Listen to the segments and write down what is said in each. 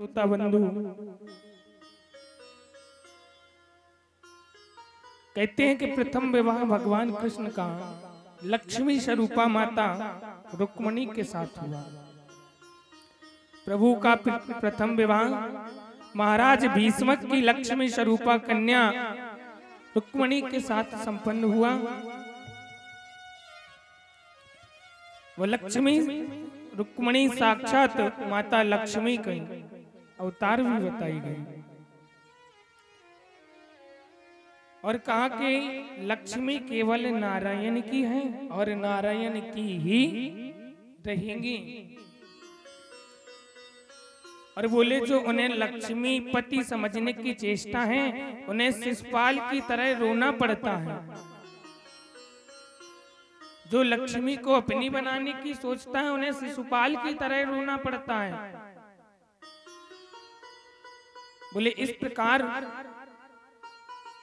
श्रोता बंधु कहते हैं कि प्रथम विवाह भगवान कृष्ण का लक्ष्मी स्वरूपा माता रुक्मिणी के साथ हुआ। प्रभु का प्रथम विवाह महाराज भीष्मक की लक्ष्मी स्वरूपा कन्या रुक्मिणी के साथ संपन्न हुआ। वो लक्ष्मी रुक्मिणी साक्षात माता लक्ष्मी का अवतार भी बताई गई और कहा कि लक्ष्मी केवल नारायण की है और नारायण की ही रहेंगी। और बोले जो उन्हें लक्ष्मी पति समझने की चेष्टा है उन्हें शिशुपाल की तरह रोना पड़ता है। जो लक्ष्मी को अपनी बनाने की सोचता है उन्हें शिशुपाल की तरह रोना पड़ता है। बोले इस प्रकार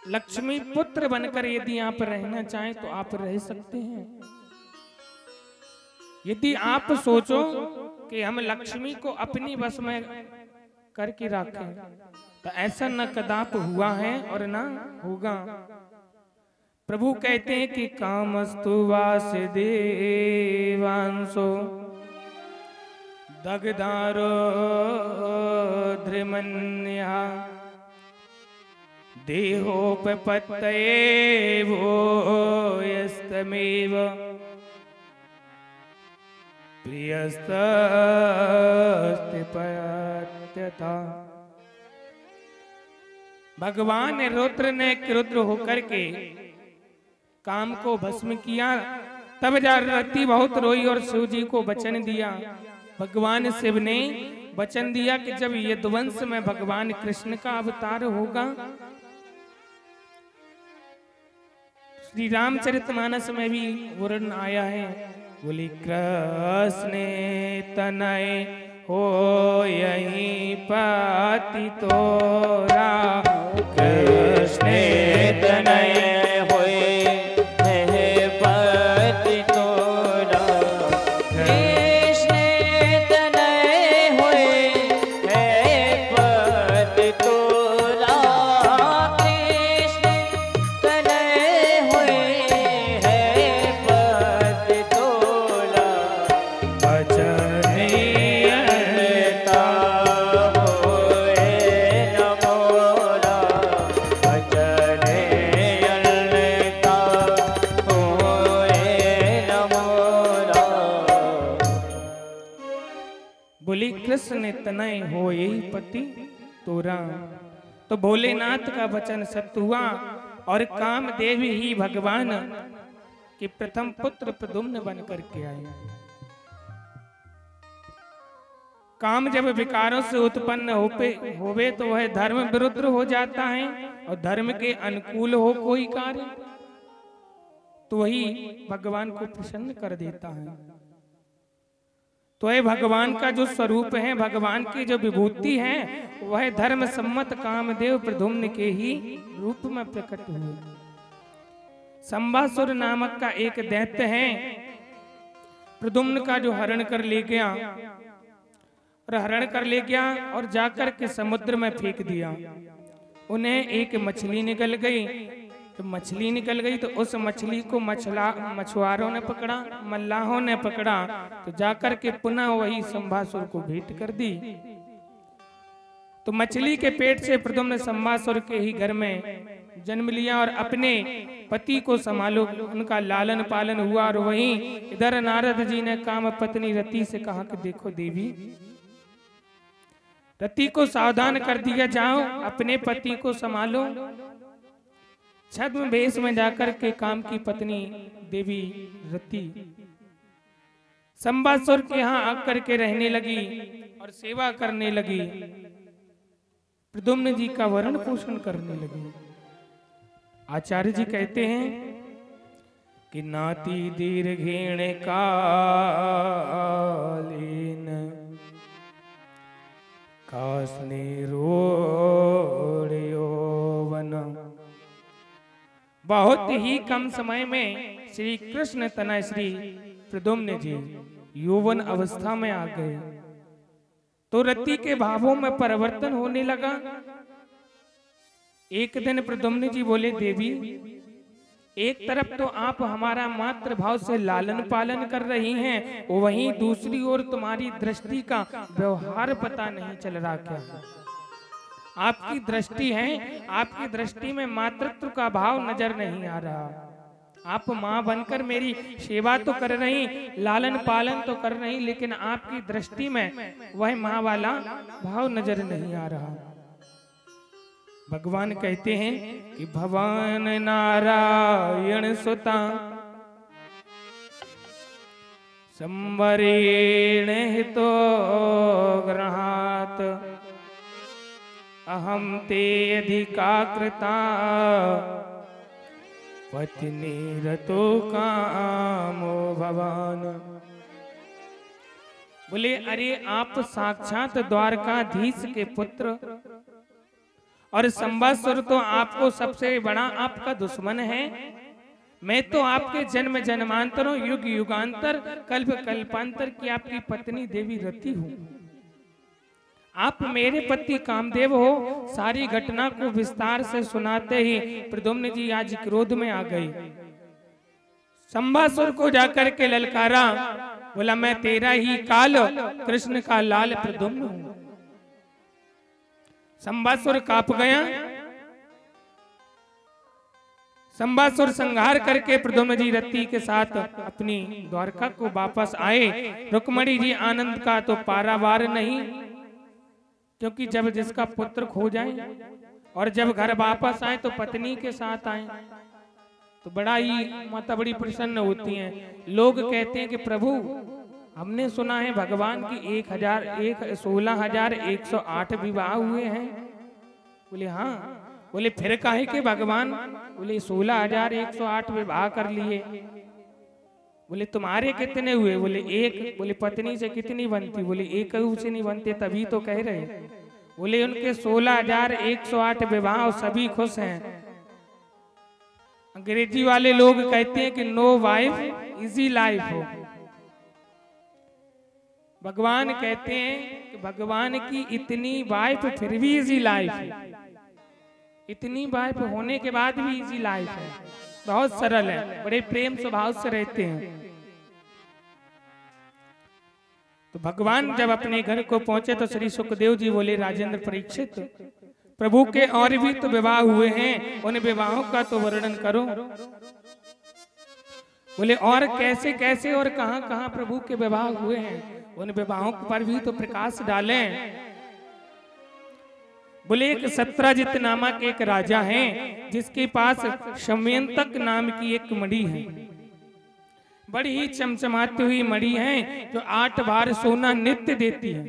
लक्ष्मी पुत्र बनकर यदि आप रहना चाहें तो आप रह सकते हैं। यदि आप सोचो कि हम लक्ष्मी को अपनी बस में करके रखें तो ऐसा न कदाप हुआ है और न होगा। प्रभु कहते हैं कि कामस्तु वासुदेवांशो दग्धारो धृमन्या देहोपपत्तये वो यस्तमेव प्रियस्तस्तिपत्यथा। भगवान रुद्र ने क्रुद्र होकर के काम को भस्म किया। तब रति बहुत रोई और शिव जी को वचन दिया। भगवान शिव ने वचन दिया कि जब यदुवंश में भगवान कृष्ण का अवतार होगा, श्री रामचरितमानस में भी वर्णन आया है। बोली कृष्ण तनय हो यही पति तोरा, कृष्ण तनय कृष्ण तनय हो यही पति तोरा। तो भोलेनाथ का वचन सत्य हुआ और कामदेव ही भगवान के प्रथम पुत्र प्रद्युम्न बन करके आए। काम जब विकारों से उत्पन्न होवे तो वह धर्म विरुद्ध हो जाता है और धर्म के अनुकूल हो कोई कार्य तो वही भगवान को प्रसन्न कर देता है। तो ये भगवान का जो स्वरूप है, भगवान की जो विभूति है, वह धर्म सम्मत कामदेव प्रद्युम्न के ही रूप में प्रकट हुए। संबासुर नामक का एक दैत्य है, प्रद्युम्न का जो हरण कर ले गया और जाकर के समुद्र में फेंक दिया। उन्हें एक मछली निकल गई। तो मछली निकल गई तो उस मछली को मछुआरों ने पकड़ा, मल्लाहों ने पकड़ा, तो जाकर के पुनः वही संबासुर को भेंट कर दी। तो मछली के पेट से प्रद्युम्न संबासुर के ही घर में जन्म लिया और अपने पति को संभालो, उनका लालन पालन हुआ। और वहीं इधर नारद जी ने काम पत्नी रति से कहा कि देखो देवी, रति को सावधान कर दिया, जाओ अपने पति को संभालो। छद्म वेश में जाकर के काम की पत्नी देवी रति संबासुर के यहाँ आकर के रहने लगी और सेवा करने लगी, प्रद्युम्न जी का वरण पोषण करने लगी। आचार्य जी कहते हैं कि नाती दीर्घेण कालेन कास्ने रोड़यो वन। बहुत ही कम समय में श्री कृष्ण तनय श्री प्रद्युम्न जी यौवन अवस्था में आ गए। तो रति के भावों में परिवर्तन होने लगा। एक दिन प्रद्युम्न जी बोले, देवी एक तरफ तो आप हमारा मातृ भाव से लालन पालन कर रही हैं, वहीं दूसरी ओर तुम्हारी दृष्टि का व्यवहार पता नहीं चल रहा क्या? आपकी दृष्टि है, आपकी दृष्टि में मातृत्व का भाव नजर नहीं आ रहा। आप माँ बनकर मेरी सेवा तो कर रही, लालन पालन तो कर रही, लेकिन आपकी दृष्टि में वह माँ वाला भाव नजर नहीं आ रहा। भगवान कहते हैं कि भगवान नारायण सुता संवरेण हितो ग्रहात अहम ते अधिका कृता पत्नी रतो कामो भवान। बोले, अरे आप साक्षात द्वारकाधीश के पुत्र, और संवत्सर तो आपको सबसे बड़ा आपका दुश्मन है। मैं तो आपके जन्म जन्मांतरों, युग युगांतर, कल्प कल्पांतर की आपकी पत्नी देवी रति हूँ। आप मेरे पति कामदेव हो। सारी घटना को विस्तार से सुनाते ही प्रद्युम्न जी आज क्रोध में आ गए। संवत्सर को जाकर के ललकारा, बोला, मैं तेरा ही काल कृष्ण का लाल प्रद्युम्न हूं। संवत्सर कांप गया। संवत्सर संहार करके प्रद्युम्न जी रति के साथ अपनी द्वारका को वापस आए। रुक्मणी जी आनंद का तो पारावार नहीं, क्योंकि जब जिसका पुत्र खो जाए और जब घर वापस आए तो पत्नी के साथ आए तो बड़ा ही माता बड़ी प्रसन्न होती हैं। लोग कहते हैं कि प्रभु, हमने सुना है भगवान की 16,108 विवाह हुए हैं। बोले, हाँ। बोले, फिर काहे के भगवान? बोले, 16,108 विवाह कर लिए। बोले, तुम्हारे कितने हुए? बोले, एक। बोले, पत्नी से कितनी बनती? बोले, एक से नहीं बनते, तभी तो कह रहे। बोले, उनके 16,108 विवाह और सभी खुश हैं। अंग्रेजी वाले लोग कहते हैं कि नो वाइफ इजी लाइफ हो। भगवान कहते हैं कि भगवान की इतनी वाइफ फिर भी इजी लाइफ है, इतनी वाइफ होने के बाद भी इजी लाइफ है। बहुत सरल है, बड़े प्रेम स्वभाव से रहते हैं। तो भगवान जब अपने घर को पहुंचे तो श्री सुखदेव जी बोले, राजेंद्र परीक्षित, प्रभु के और भी तो विवाह हुए हैं, उन विवाहों का तो वर्णन करो। बोले, और कैसे कैसे और कहां कहां प्रभु के विवाह हुए हैं, उन विवाहों पर भी तो प्रकाश डालें। बोले, एक सत्रजित नामक एक राजा है जिसके पास शमयंतक नाम की एक मणि है, बड़ी ही चमचमाती हुई मणि है जो 8 बार सोना नित्य देती है।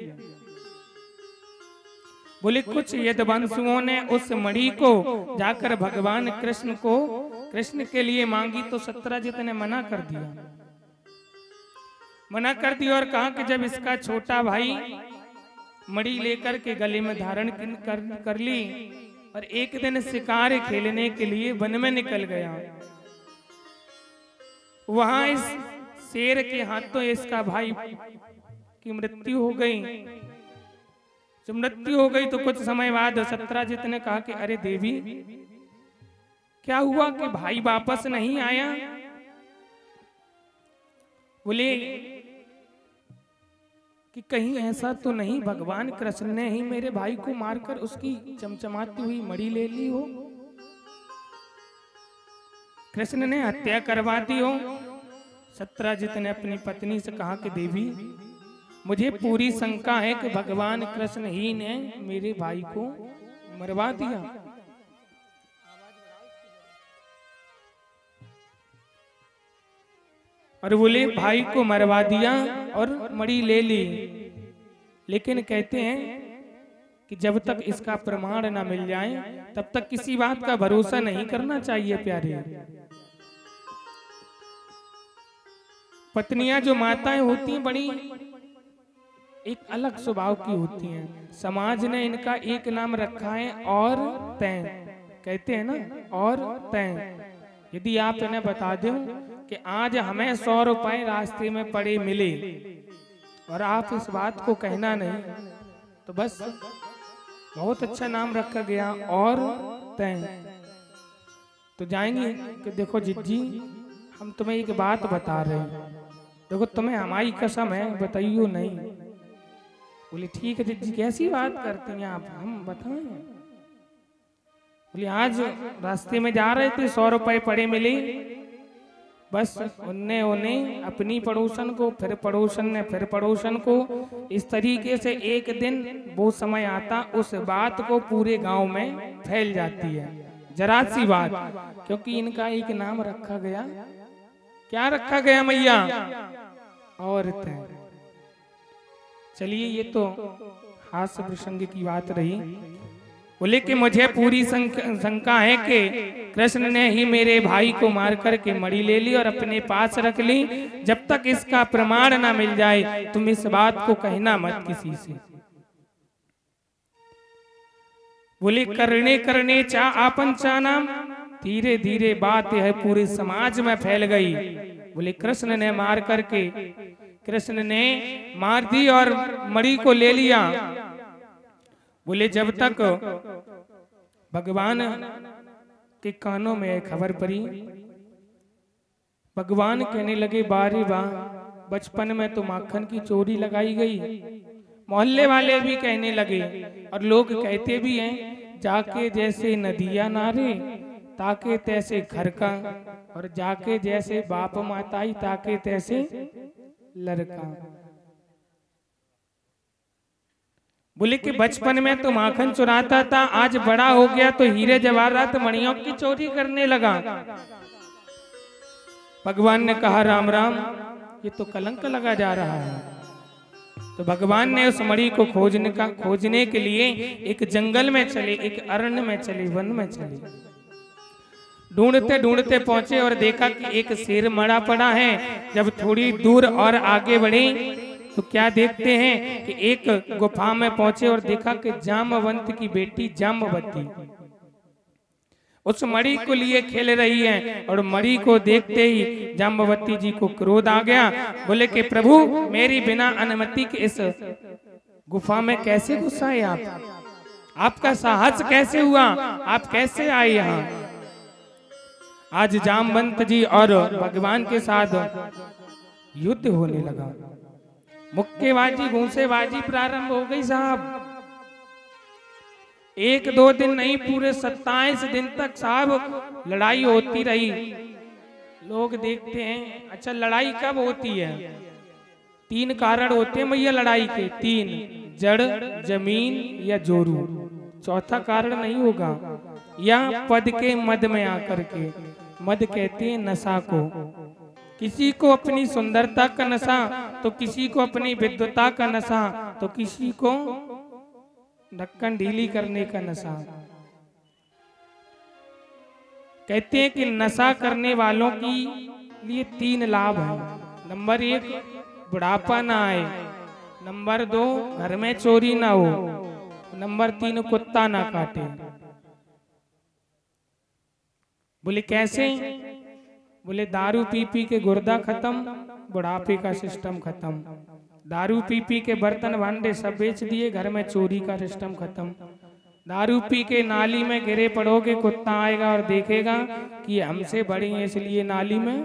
बोले, कुछ यदुवंशियों ने उस मणि को जाकर भगवान कृष्ण के लिए मांगी तो सत्रजित ने मना कर दिया। मना कर दिया और कहा कि जब इसका छोटा भाई मणि लेकर के गले में धारण कर ली और एक दिन शिकार खेलने के लिए वन में निकल गया, वहां इस शेर के हाथों इसका भाई की मृत्यु हो गई। जब मृत्यु हो गई तो कुछ समय बाद सत्रजित ने कहा कि अरे देवी, क्या हुआ कि भाई वापस नहीं आया? बोले कि कहीं ऐसा तो नहीं भगवान कृष्ण ने ही मेरे भाई को मारकर उसकी चमचमाती हुई मणि ले ली हो, कृष्ण ने हत्या करवा दी हो। सत्रजित ने अपनी पत्नी से कहा कि देवी, मुझे पूरी शंका है कि भगवान कृष्ण ही ने मेरे भाई को मरवा दिया। और बोले, भाई को मरवा दिया और मणि ले ली, लेकिन कहते हैं कि जब तक इसका प्रमाण ना मिल जाए तब तक किसी बात का भरोसा नहीं करना चाहिए। प्यारे, पत्नियां जो माताएं होती हैं बड़ी एक अलग स्वभाव की होती हैं। समाज ने इनका एक नाम रखा है और तय, कहते हैं ना, और तय। यदि आप इन्हें बता दें कि आज हमें 100 रुपए रास्ते में पड़े मिले और आप इस बात को कहना नहीं तो बस बहुत अच्छा नाम रखा गया। और तय तो जाएंगे कि देखो जिज्जी हम तुम्हें एक बात बता रहे हैं, देखो तुम्हें हमारी कसम है बताइयो नहीं। बोले ठीक है जिज्जी कैसी बात करती हैं आप, हम बताएं। बोले आज रास्ते में जा रहे थे 100 रुपए पड़े मिले, बस उन्हें अपनी पड़ोसन को, फिर पड़ोसन ने फिर पड़ोसन को, इस तरीके से एक दिन वो समय आता उस बात को पूरे गांव में फैल जाती है। जरा सी बात, क्योंकि इनका एक नाम रखा गया। क्या रखा गया मैया? औरतें। चलिए ये तो हास्य प्रसंग की बात रही। बोले कि मुझे पूरी शंका है कि कृष्ण ने ही मेरे भाई को मार करके मणि ले ली और अपने पास रख ली। जब तक इसका प्रमाण ना मिल जाए तुम इस बात को कहना मत किसी से। बोले करने करने चा आपन चाना, धीरे धीरे बात यह पूरे समाज में फैल गई। बोले कृष्ण ने मार करके, कृष्ण ने मार दी और मणि को ले लिया। बोले जब तक भगवान के कानों में खबर पड़ी, भगवान कहने लगे बारे वाह, बचपन में तो माखन की चोरी लगाई गई। मोहल्ले वाले भी कहने लगे और लोग कहते भी हैं, जाके जैसे नदिया नारे ताके तैसे घर का, और जाके जैसे बाप माताई ताके तैसे लड़का। बोले कि बचपन में तो माखन चुराता था, आज बड़ा हो गया तो हीरे जवाहरात मणियों की चोरी करने लगा। भगवान ने कहा राम राम, ये तो कलंक लगा जा रहा है। तो भगवान ने उस मणि को खोजने के लिए एक जंगल में चले, एक अरण्य में चले, वन में चले। ढूंढते ढूंढते पहुंचे और देखा कि एक शेर मरा पड़ा है। जब थोड़ी दूर और आगे बढ़े तो क्या देखते हैं कि एक गुफा में पहुंचे और देखा कि जामवंत की बेटी जामवती उस मणि को लिए खेल रही है। और मणि को देखते ही जामवती जी को क्रोध आ गया। बोले कि प्रभु मेरी बिना अनुमति के इस गुफा में कैसे घुस आए आप? आपका साहस कैसे हुआ? आप कैसे आए यहाँ? आज जामवंत जी और भगवान के साथ युद्ध होने लगा। मुक्केबाजी घूंसेबाजी प्रारंभ हो गई साहब। 1-2 दिन नहीं, पूरे 27 दिन तक साहब लड़ाई होती रही। लोग देखते हैं अच्छा लड़ाई कब होती है? 3 कारण होते हैं मैया लड़ाई के, 3, जड़, जमीन या जोरू। चौथा कारण नहीं होगा। या पद के मद में आकर के, मद कहते हैं नशा को। किसी को अपनी सुंदरता का नशा, तो किसी को अपनी विद्वता का नशा, तो किसी को ढक्कन ढीली करने का नशा। कहते हैं कि नशा करने वालों की लिए 3 लाभ हैं। नंबर 1 बुढ़ापा ना आए, नंबर 2 घर में चोरी ना हो, नंबर 3 कुत्ता ना काटे। बोले कैसे? बोले दारू पी पी के गुर्दा खत्म, बुढ़ापे का सिस्टम खत्म। दारू पी पी के बर्तन भांडे सब बेच दिए, घर में चोरी का सिस्टम खत्म। दारू पी के नाली में गिरे पड़ोगे, कुत्ता आएगा और देखेगा कि हमसे बड़े हैं इसलिए नाली में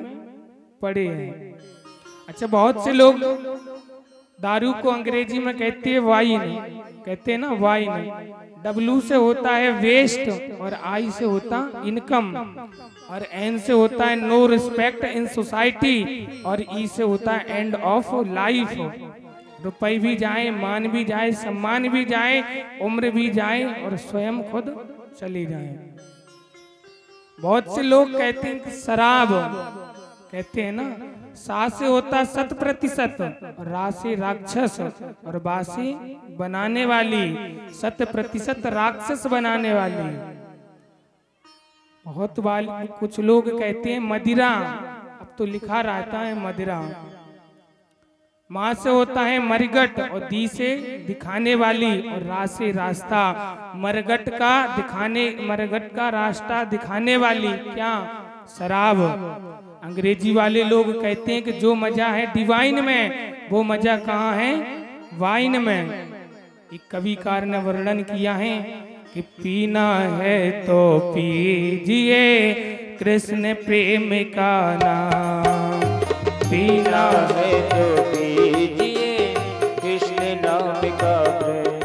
पड़े हैं। अच्छा बहुत से लोग दारू को अंग्रेजी में कहते हैं वाइन, कहते हैं ना वाइन। W से होता है वेस्ट, और I से होता इनकम, और N से होता है नो रिस्पेक्ट इन सोसाइटी, और E से होता है एंड ऑफ लाइफ। रुपए भी जाए, मान भी जाए, सम्मान भी जाए, उम्र भी जाए, और स्वयं खुद चले जाए। बहुत से लोग कहते हैं कि शराब, कहते हैं ना सा से होता 100%, रा से राक्षस, और बा से बनाने वाली, 100% राक्षस बनाने वाली। बहुत वाली कुछ लोग कहते हैं मदिरा, अब तो लिखा रहता है मदिरा। माँ से होता है मरगट, और दी से दिखाने वाली, और रा से रास्ता। मरगट का रास्ता दिखाने वाली क्या? शराब। अंग्रेजी वाले लोग कहते हैं कि जो मजा है डिवाइन में, वो मजा कहाँ है? वाइन में। एक कविकार ने वर्णन किया है कि पीना है तो पीजिए कृष्ण प्रेम का नाम। पीना है तो पीजिए कृष्ण नाम का प्रेम।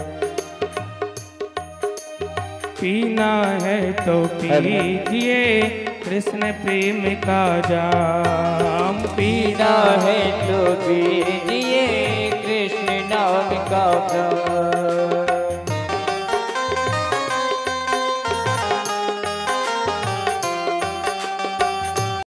पीना है तो पीजिए कृष्ण प्रेम का जाम। पीना है तो पीजिए कृष्ण नाम का प्रेम।